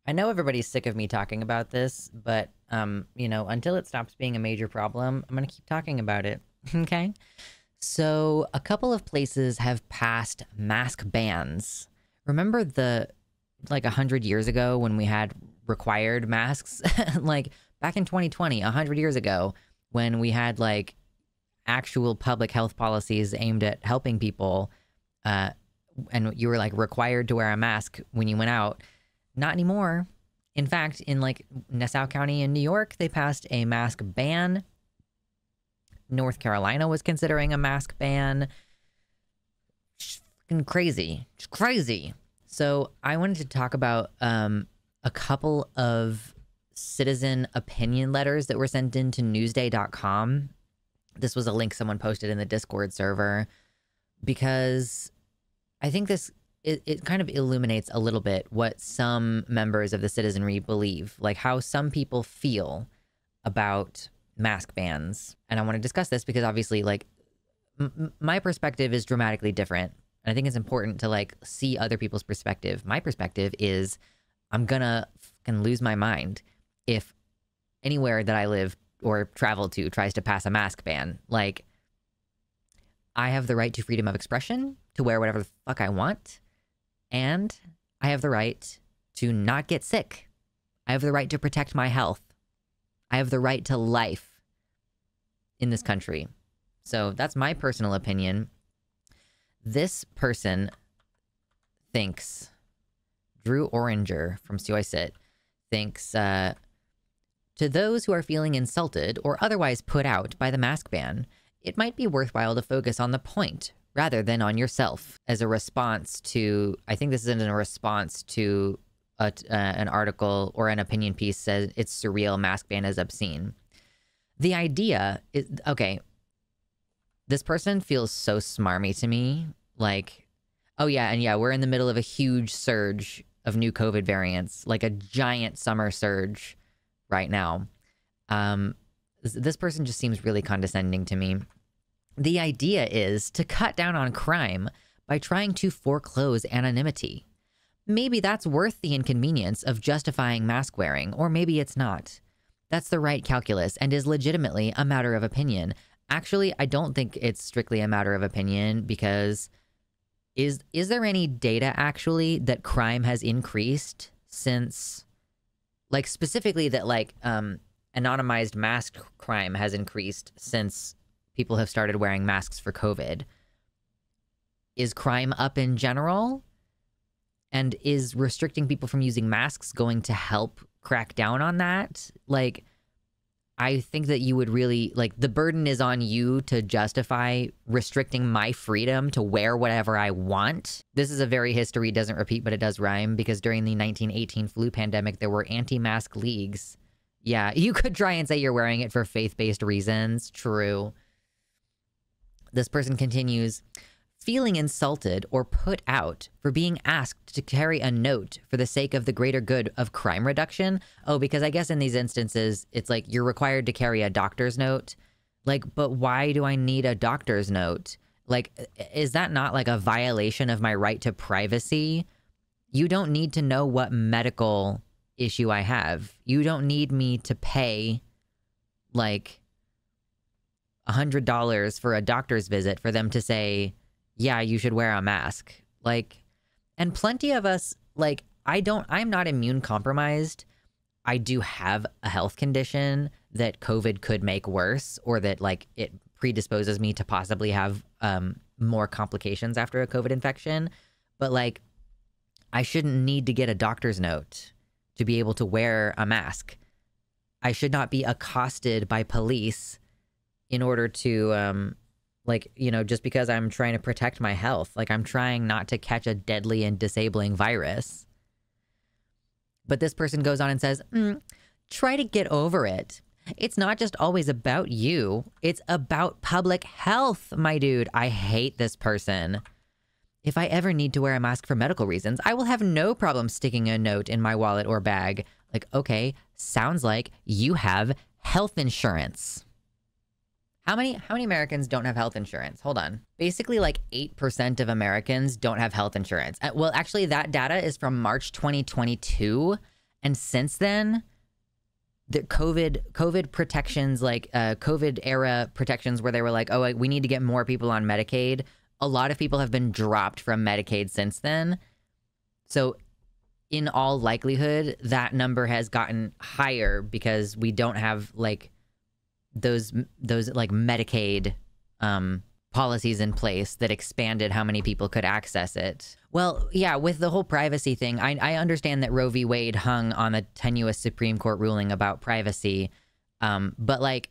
I know everybody's sick of me talking about this, but until it stops being a major problem, I'm gonna keep talking about it. Okay? So, a couple of places have passed mask bans. Remember the like 100 years ago when we had required masks? Like back in 2020, 100 years ago, when we had like actual public health policies aimed at helping people, uh, and you were like required to wear a mask when you went out. Not anymore. In fact, in like Nassau County in New York, they passed a mask ban. North Carolina was considering a mask ban. Just fucking crazy. Just crazy. So I wanted to talk about a couple of citizen opinion letters that were sent in to newsday.com. This was a link someone posted in the Discord server because I think it kind of illuminates a little bit what some members of the citizenry believe, like how some people feel about mask bans. And I want to discuss this because obviously, like, my perspective is dramatically different. And I think it's important to, like, see other people's perspective. My perspective is I'm gonna fucking lose my mind if anywhere that I live or travel to tries to pass a mask ban. Like, I have the right to freedom of expression, to wear whatever the fuck I want. And I have the right to not get sick. I have the right to protect my health. I have the right to life in this country. So that's my personal opinion. This person thinks, Drew Oringer from Suicide thinks, to those who are feeling insulted or otherwise put out by the mask ban, it might be worthwhile to focus on the point rather than on yourself. As a response to, I think this is in a response to an article or an opinion piece says it's surreal, mask ban is obscene. The idea is, okay, this person feels so smarmy to me. Like, oh yeah, and yeah, we're in the middle of a huge surge of new COVID variants, like a giant summer surge right now. This person just seems really condescending to me. The idea is to cut down on crime by trying to foreclose anonymity. Maybe that's worth the inconvenience of justifying mask wearing, or maybe it's not. That's the right calculus and is legitimately a matter of opinion. Actually, I don't think it's strictly a matter of opinion because is there any data actually that crime has increased since, like, specifically that like anonymized mask crime has increased since people have started wearing masks for COVID? Is crime up in general? And is restricting people from using masks going to help crack down on that? Like, I think that you would really, like, the burden is on you to justify restricting my freedom to wear whatever I want. This is a very history doesn't repeat, but it does rhyme, because during the 1918 flu pandemic, there were anti-mask leagues. Yeah, you could try and say you're wearing it for faith-based reasons. True. This person continues, feeling insulted or put out for being asked to carry a note for the sake of the greater good of crime reduction. Oh, because I guess in these instances, it's like you're required to carry a doctor's note. Like, but why do I need a doctor's note? Like, is that not like a violation of my right to privacy? You don't need to know what medical issue I have. You don't need me to pay like $100 for a doctor's visit for them to say, yeah, you should wear a mask. Like, and plenty of us, like, I'm not immune compromised. I do have a health condition that COVID could make worse, or that, like, it predisposes me to possibly have more complications after a COVID infection. But, like, I shouldn't need to get a doctor's note to be able to wear a mask. I should not be accosted by police in order to, like, you know, just because I'm trying to protect my health. Like, I'm trying not to catch a deadly and disabling virus. But this person goes on and says, try to get over it. It's not just always about you. It's about public health, my dude. I hate this person. If I ever need to wear a mask for medical reasons, I will have no problem sticking a note in my wallet or bag. Like, okay, sounds like you have health insurance. How many Americans don't have health insurance? Hold on. Basically, like 8% of Americans don't have health insurance. Well, actually, that data is from March 2022. And since then, the COVID protections, like COVID era protections where they were like, oh, we need to get more people on Medicaid. A lot of people have been dropped from Medicaid since then. So in all likelihood, that number has gotten higher because we don't have like those like Medicaid policies in place that expanded how many people could access it. Well, yeah, with the whole privacy thing, I understand that Roe v. Wade hung on a tenuous Supreme Court ruling about privacy. But like,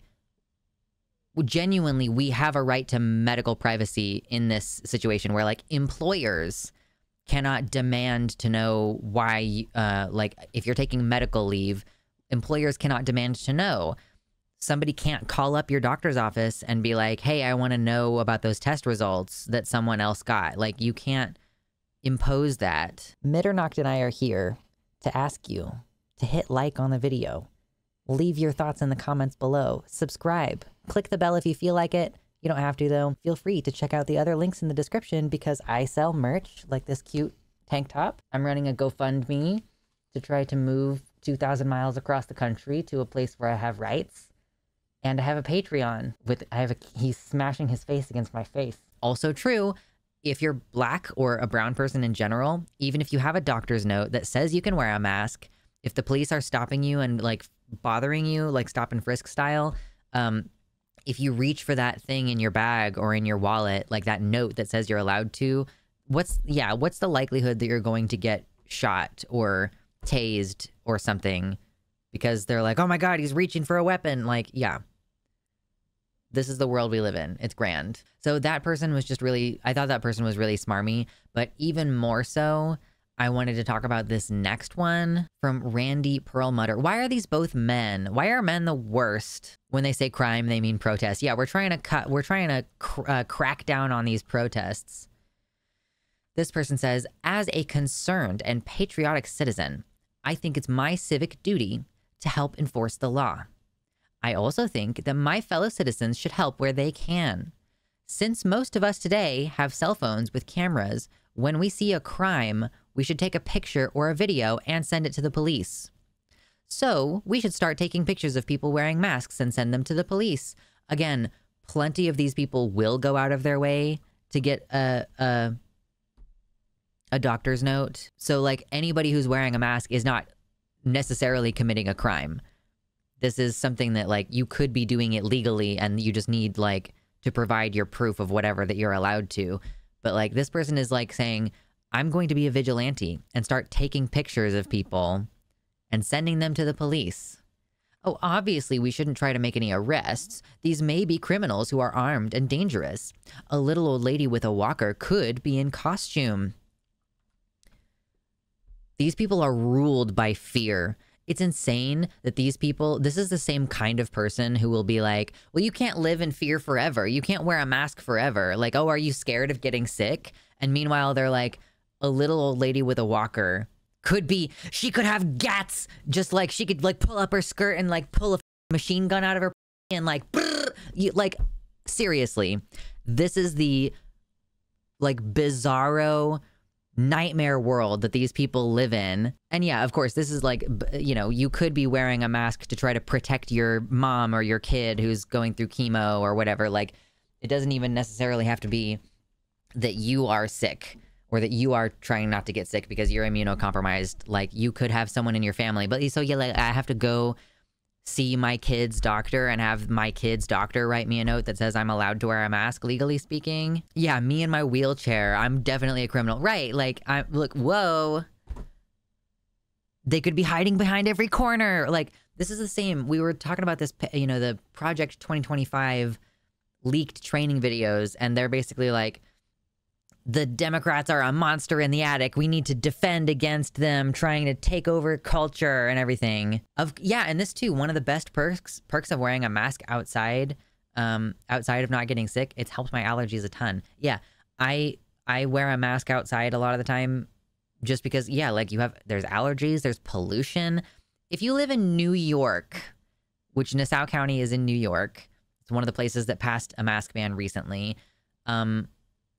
genuinely, we have a right to medical privacy in this situation where like employers cannot demand to know why, like if you're taking medical leave, employers cannot demand to know. Somebody can't call up your doctor's office and be like, hey, I want to know about those test results that someone else got. Like, you can't impose that. Mitternacht and I are here to ask you to hit like on the video. Leave your thoughts in the comments below. Subscribe. Click the bell if you feel like it. You don't have to, though. Feel free to check out the other links in the description because I sell merch like this cute tank top. I'm running a GoFundMe to try to move 2,000 miles across the country to a place where I have rights. And I have a Patreon with, he's smashing his face against my face. Also true, if you're black or a brown person in general, even if you have a doctor's note that says you can wear a mask, if the police are stopping you and like bothering you, like stop and frisk style, if you reach for that thing in your bag or in your wallet, like that note that says you're allowed to, what's the likelihood that you're going to get shot or tased or something because they're like, oh my God, he's reaching for a weapon. Like, yeah. This is the world we live in. It's grand. So that person was just really, I thought that person was really smarmy, but even more so, I wanted to talk about this next one from Randy Perlmutter. Why are these both men? Why are men the worst? When they say crime, they mean protest. Yeah, we're trying to crack down on these protests. This person says, as a concerned and patriotic citizen, I think it's my civic duty to help enforce the law. I also think that my fellow citizens should help where they can. Since most of us today have cell phones with cameras, when we see a crime, we should take a picture or a video and send it to the police. So we should start taking pictures of people wearing masks and send them to the police. Again, plenty of these people will go out of their way to get a doctor's note. So like anybody who's wearing a mask is not necessarily committing a crime. This is something that like you could be doing it legally and you just need like to provide your proof of whatever that you're allowed to. But like this person is like saying, I'm going to be a vigilante and start taking pictures of people and sending them to the police. Oh, obviously we shouldn't try to make any arrests. These may be criminals who are armed and dangerous. A little old lady with a walker could be in costume. These people are ruled by fear. It's insane that these people, this is the same kind of person who will be like, well, you can't live in fear forever. You can't wear a mask forever. Like, oh, are you scared of getting sick? And meanwhile, they're like, a little old lady with a walker could be, she could have gats, just like she could like pull up her skirt and like pull a machine gun out of her and like, like, seriously, this is the like bizarro nightmare world that these people live in. And yeah, of course, this is like, you know, you could be wearing a mask to try to protect your mom or your kid who's going through chemo or whatever. Like, it doesn't even necessarily have to be that you are sick or that you are trying not to get sick because you're immunocompromised. Like, you could have someone in your family. But so yeah, like, I have to go see my kid's doctor and have my kid's doctor write me a note that says I'm allowed to wear a mask, legally speaking. Yeah, me in my wheelchair, I'm definitely a criminal. Right, like, look, whoa. They could be hiding behind every corner. Like, this is the same. We were talking about this, you know, the Project 2025 leaked training videos, and they're basically like, the Democrats are a monster in the attic. We need to defend against them trying to take over culture and everything. Yeah, and this too, one of the best perks of wearing a mask outside, outside of not getting sick, it's helped my allergies a ton. Yeah, I wear a mask outside a lot of the time just because, yeah, like there's allergies, there's pollution. If you live in New York, which Nassau County is in New York, it's one of the places that passed a mask ban recently,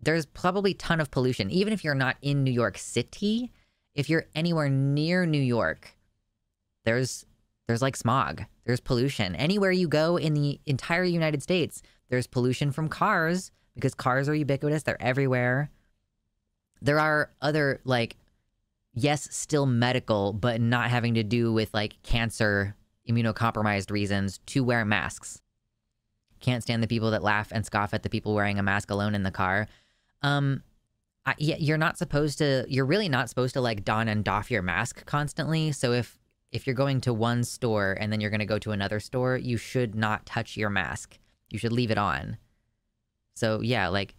there's probably a ton of pollution. Even if you're not in New York City, if you're anywhere near New York, there's like smog, there's pollution. Anywhere you go in the entire United States, there's pollution from cars because cars are ubiquitous. They're everywhere. There are other, like, yes, still medical, but not having to do with like cancer, immunocompromised reasons to wear masks. Can't stand the people that laugh and scoff at the people wearing a mask alone in the car. Yeah, you're really not supposed to like don and doff your mask constantly. So if you're going to one store and then you're going to go to another store, you should not touch your mask. You should leave it on. So yeah, like,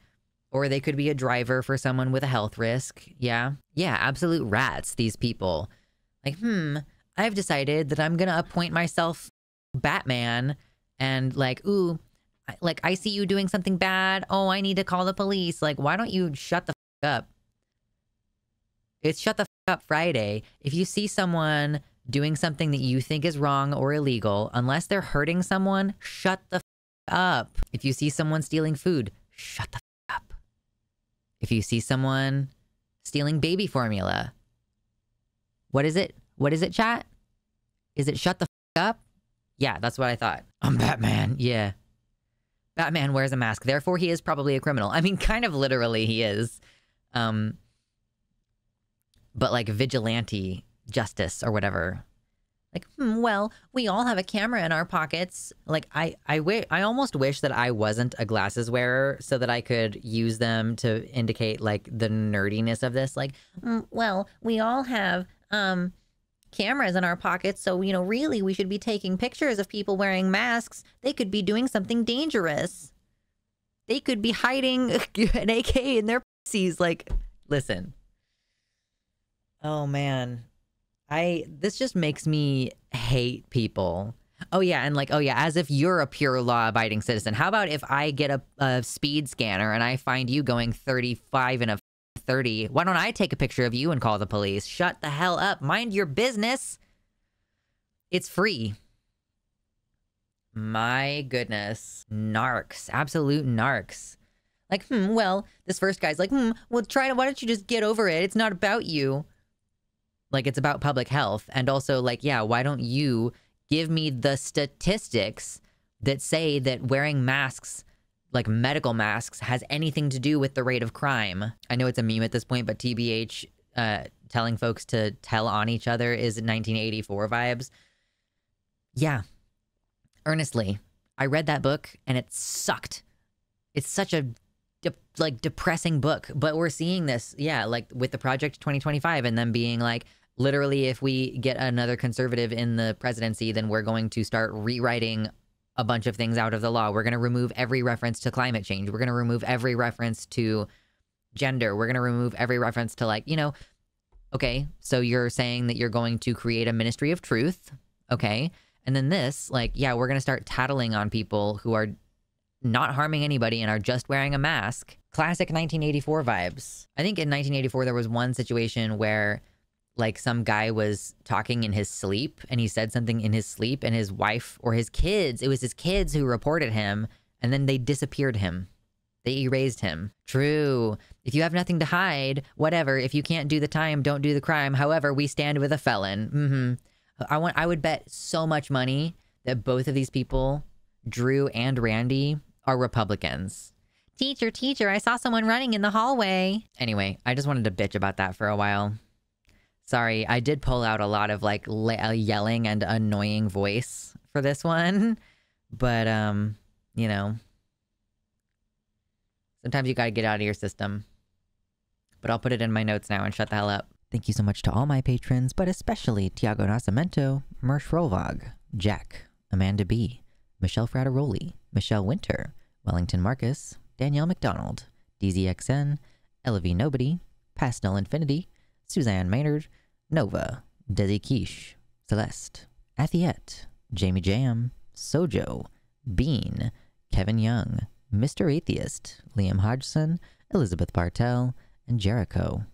or they could be a driver for someone with a health risk. Yeah. Yeah, absolute rats, these people. Like, I've decided that I'm going to appoint myself Batman and like, ooh, like, I see you doing something bad. Oh, I need to call the police. Like, why don't you shut the up? It's Shut the Up Friday. If you see someone doing something that you think is wrong or illegal, unless they're hurting someone, shut the up. If you see someone stealing food, shut the up. If you see someone stealing baby formula, what is it? What is it, chat? Is it shut the up? Yeah, that's what I thought. I'm Batman. Yeah. Batman wears a mask, therefore he is probably a criminal. I mean, kind of literally he is. But like vigilante justice or whatever. Like, well, we all have a camera in our pockets. Like, I almost wish that I wasn't a glasses wearer so that I could use them to indicate like the nerdiness of this. Like, well, we all have cameras in our pockets, so, you know, really we should be taking pictures of people wearing masks. They could be doing something dangerous. They could be hiding an AK in their pussies. Like, listen. Oh, man. This just makes me hate people. Oh, yeah, and like, oh, yeah, as if you're a pure law-abiding citizen. How about if I get a speed scanner and I find you going 35 in a 30, why don't I take a picture of you and call the police? Shut the hell up. Mind your business. It's free. My goodness. Narcs. Absolute narcs. Like, well, this first guy's like, well, why don't you just get over it? It's not about you. Like, it's about public health. And also, like, yeah, why don't you give me the statistics that say that wearing masks, like medical masks, has anything to do with the rate of crime? I know it's a meme at this point, but TBH, telling folks to tell on each other is 1984 vibes. Yeah. Earnestly. I read that book and it sucked. It's such a depressing book, but we're seeing this, yeah, like with the Project 2025 and them being like, literally, if we get another conservative in the presidency, then we're going to start rewriting a bunch of things out of the law. We're going to remove every reference to climate change. We're going to remove every reference to gender. We're going to remove every reference to, like, you know, okay, so you're saying that you're going to create a ministry of truth. Okay. And then this, like, yeah, we're going to start tattling on people who are not harming anybody and are just wearing a mask. Classic 1984 vibes. I think in 1984, there was one situation where like some guy was talking in his sleep and he said something in his sleep and his wife or his kids, it was his kids who reported him and then they disappeared him. They erased him. True. If you have nothing to hide, whatever. If you can't do the time, don't do the crime. However, we stand with a felon. I would bet so much money that both of these people, Drew and Randy, are Republicans. Teacher, I saw someone running in the hallway. Anyway, I just wanted to bitch about that for a while. Sorry, I did pull out a lot of like yelling and annoying voice for this one. But, you know, sometimes you gotta get out of your system. But I'll put it in my notes now and shut the hell up. Thank you so much to all my patrons, but especially Tiago Nascimento, Mersh Rolvog, Jack, Amanda B, Michelle Frateroli, Michelle Winter, Wellington Marcus, Danielle McDonald, DZXN, Elavi Nobody, Pastel Infinity, Suzanne Maynard, Nova, Desi Quiche, Celeste, Athiette, Jamie Jam, Sojo, Bean, Kevin Young, Mr. Atheist, Liam Hodgson, Elizabeth Bartell, and Jericho.